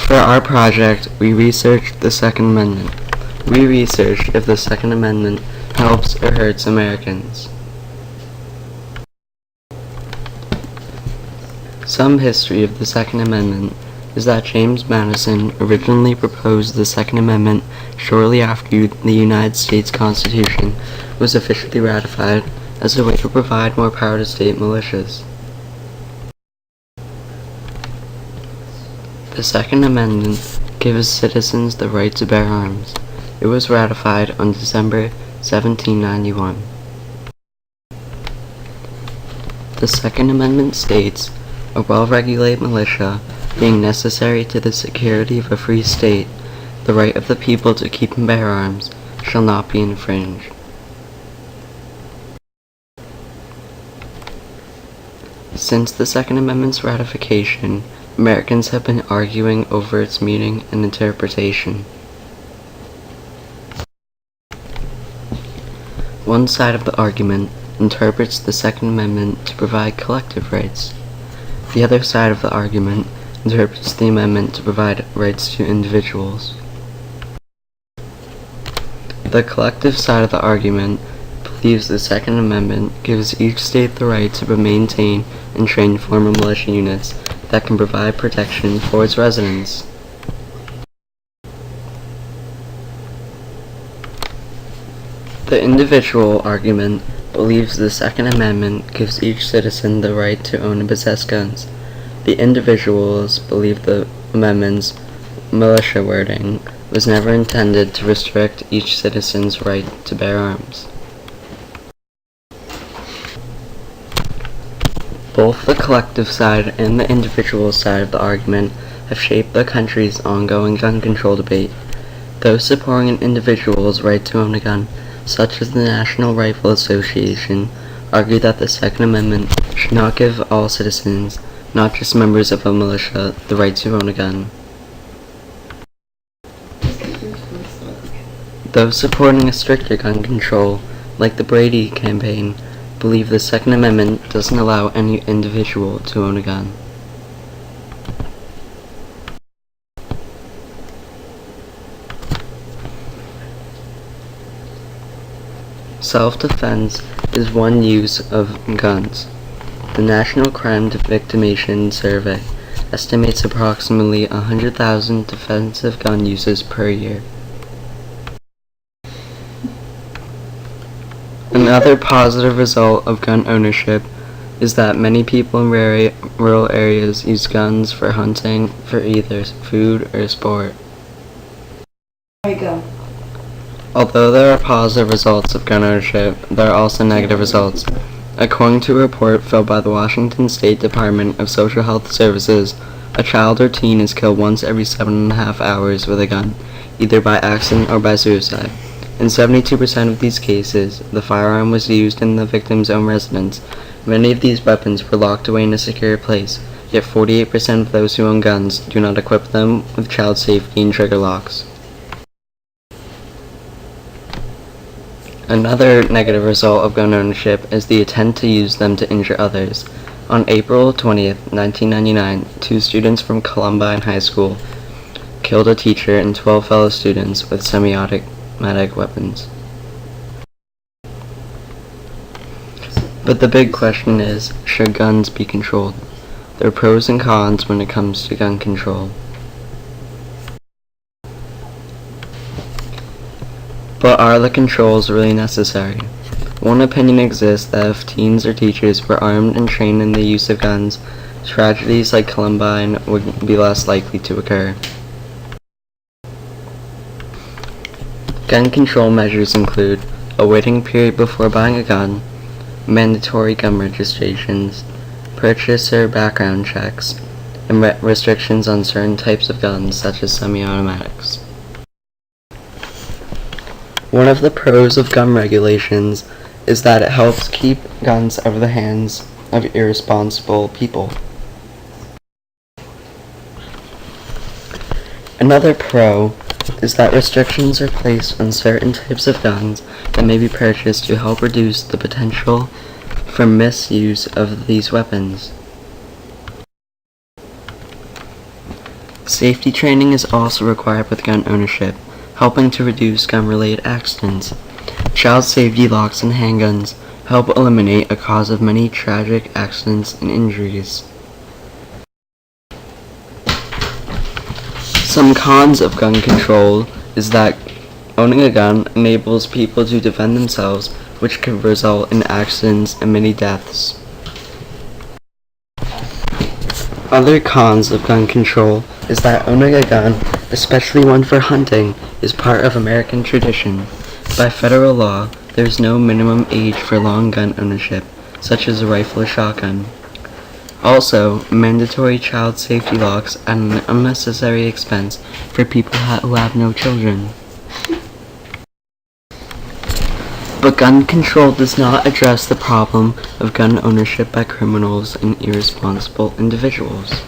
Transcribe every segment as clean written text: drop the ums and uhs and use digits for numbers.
For our project, we researched the Second Amendment. We researched if the Second Amendment helps or hurts Americans. Some history of the Second Amendment is that James Madison originally proposed the Second Amendment shortly after the United States Constitution was officially ratified as a way to provide more power to state militias. The Second Amendment gives citizens the right to bear arms. It was ratified on December 1791. The Second Amendment states, "A well-regulated militia being necessary to the security of a free state, the right of the people to keep and bear arms shall not be infringed." Since the Second Amendment's ratification, Americans have been arguing over its meaning and interpretation. One side of the argument interprets the Second Amendment to provide collective rights. The other side of the argument interprets the amendment to provide rights to individuals. The collective side of the argument believes the Second Amendment gives each state the right to maintain and train former militia units that can provide protection for its residents. The individual argument believes the Second Amendment gives each citizen the right to own and possess guns. The individuals believe the amendment's militia wording was never intended to restrict each citizen's right to bear arms. Both the collective side and the individual side of the argument have shaped the country's ongoing gun control debate. Those supporting an individual's right to own a gun, such as the National Rifle Association, argue that the Second Amendment should not give all citizens, not just members of a militia, the right to own a gun. Those supporting a stricter gun control, like the Brady campaign, believe the Second Amendment doesn't allow any individual to own a gun. Self-defense is one use of guns. The National Crime Victimization Survey estimates approximately 100,000 defensive gun uses per year. Another positive result of gun ownership is that many people in rural areas use guns for hunting for either food or sport. There you go. Although there are positive results of gun ownership, there are also negative results. According to a report filed by the Washington State Department of Social Health Services, a child or teen is killed once every 7.5 hours with a gun, either by accident or by suicide. In 72% of these cases, the firearm was used in the victim's own residence. Many of these weapons were locked away in a secure place, yet 48% of those who own guns do not equip them with child safety and trigger locks. Another negative result of gun ownership is the intent to use them to injure others. On April 20th, 1999, 2 students from Columbine High School killed a teacher and 12 fellow students with semi-automatic weapons. But the big question is, should guns be controlled? There are pros and cons when it comes to gun control. But are the controls really necessary? One opinion exists that if teens or teachers were armed and trained in the use of guns, tragedies like Columbine would be less likely to occur. Gun control measures include a waiting period before buying a gun, mandatory gun registrations, purchaser background checks, and restrictions on certain types of guns such as semi-automatics. One of the pros of gun regulations is that it helps keep guns out of the hands of irresponsible people. Another pro is that restrictions are placed on certain types of guns that may be purchased to help reduce the potential for misuse of these weapons. Safety training is also required with gun ownership, helping to reduce gun-related accidents. Child safety locks and handguns help eliminate a cause of many tragic accidents and injuries. Some cons of gun control is that owning a gun enables people to defend themselves, which can result in accidents and many deaths. Other cons of gun control is that owning a gun, especially one for hunting, is part of American tradition. By federal law, there is no minimum age for long gun ownership, such as a rifle or shotgun. Also, mandatory child safety locks add an unnecessary expense for people who have no children. But gun control does not address the problem of gun ownership by criminals and irresponsible individuals.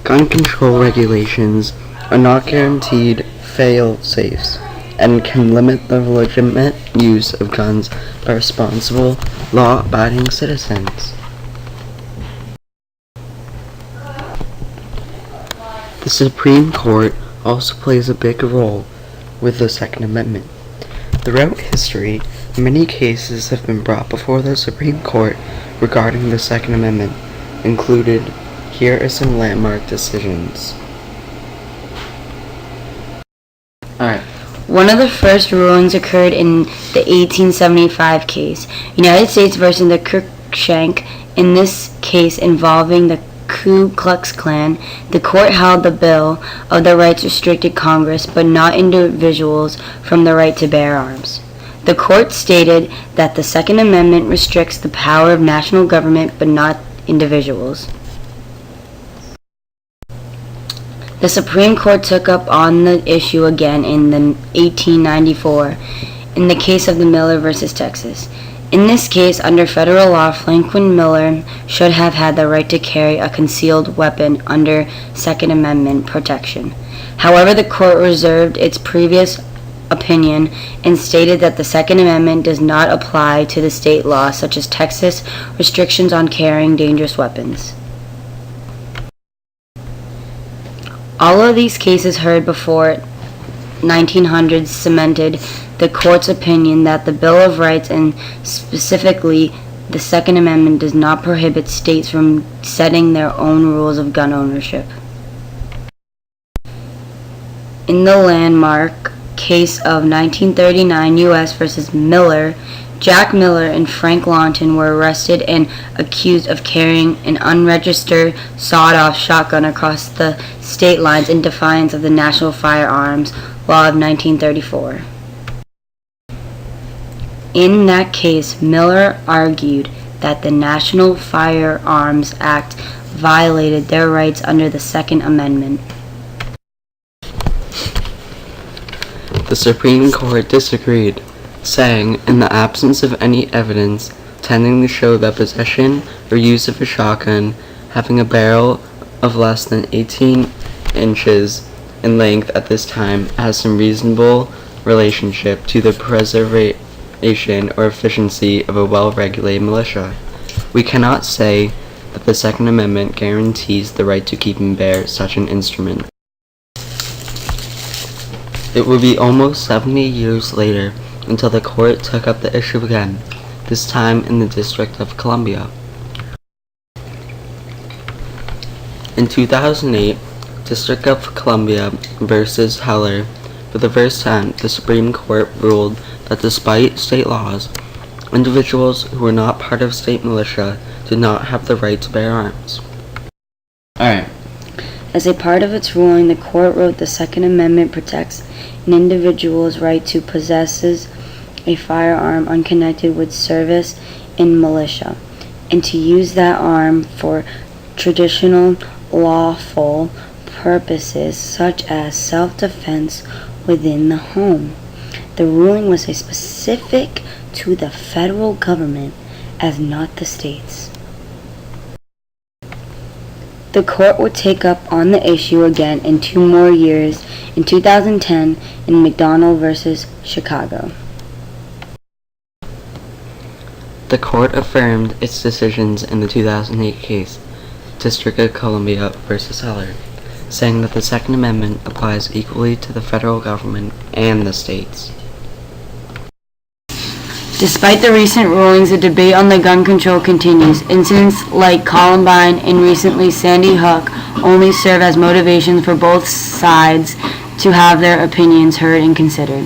Gun control regulations are not guaranteed fail-safes and can limit the legitimate use of guns by responsible, law-abiding citizens. The Supreme Court also plays a big role with the Second Amendment. Throughout history, many cases have been brought before the Supreme Court regarding the Second Amendment. Included, here are some landmark decisions. Alright. One of the first rulings occurred in the 1875 case, United States versus the Cruikshank. In this case involving the Ku Klux Klan, the court held the Bill of the Rights restricted Congress but not individuals from the right to bear arms. The court stated that the Second Amendment restricts the power of national government but not individuals. The Supreme Court took up on the issue again in 1894 in the case of the Miller versus Texas. In this case, under federal law, Franklin Miller should have had the right to carry a concealed weapon under Second Amendment protection. However, the court reserved its previous opinion and stated that the Second Amendment does not apply to the state laws such as Texas restrictions on carrying dangerous weapons. All of these cases heard before 1900s cemented the court's opinion that the Bill of Rights and specifically the Second Amendment does not prohibit states from setting their own rules of gun ownership. In the landmark case of 1939 U.S. versus Miller, Jack Miller and Frank Lawton were arrested and accused of carrying an unregistered sawed-off shotgun across the state lines in defiance of the National Firearms Law of 1934. In that case, Miller argued that the National Firearms Act violated their rights under the Second Amendment. The Supreme Court disagreed, saying, in the absence of any evidence tending to show that possession or use of a shotgun having a barrel of less than 18 inches in length at this time has some reasonable relationship to the preservation or efficiency of a well-regulated militia, we cannot say that the Second Amendment guarantees the right to keep and bear such an instrument. It would be almost 70 years later until the court took up the issue again, this time in the District of Columbia. In 2008, District of Columbia versus Heller, for the first time, the Supreme Court ruled that despite state laws, individuals who were not part of state militia did not have the right to bear arms. Alright. As a part of its ruling, the court wrote the Second Amendment protects an individual's right to possess a firearm unconnected with service in militia, and to use that arm for traditional lawful purposes such as self-defense within the home. The ruling was specific to the federal government as not the states. The court would take up on the issue again in 2 more years in 2010 in McDonald versus Chicago. The court affirmed its decisions in the 2008 case. District of Columbia versus Heller, saying that the Second Amendment applies equally to the federal government and the states. Despite the recent rulings, the debate on the gun control continues. Incidents like Columbine and recently Sandy Hook only serve as motivations for both sides to have their opinions heard and considered.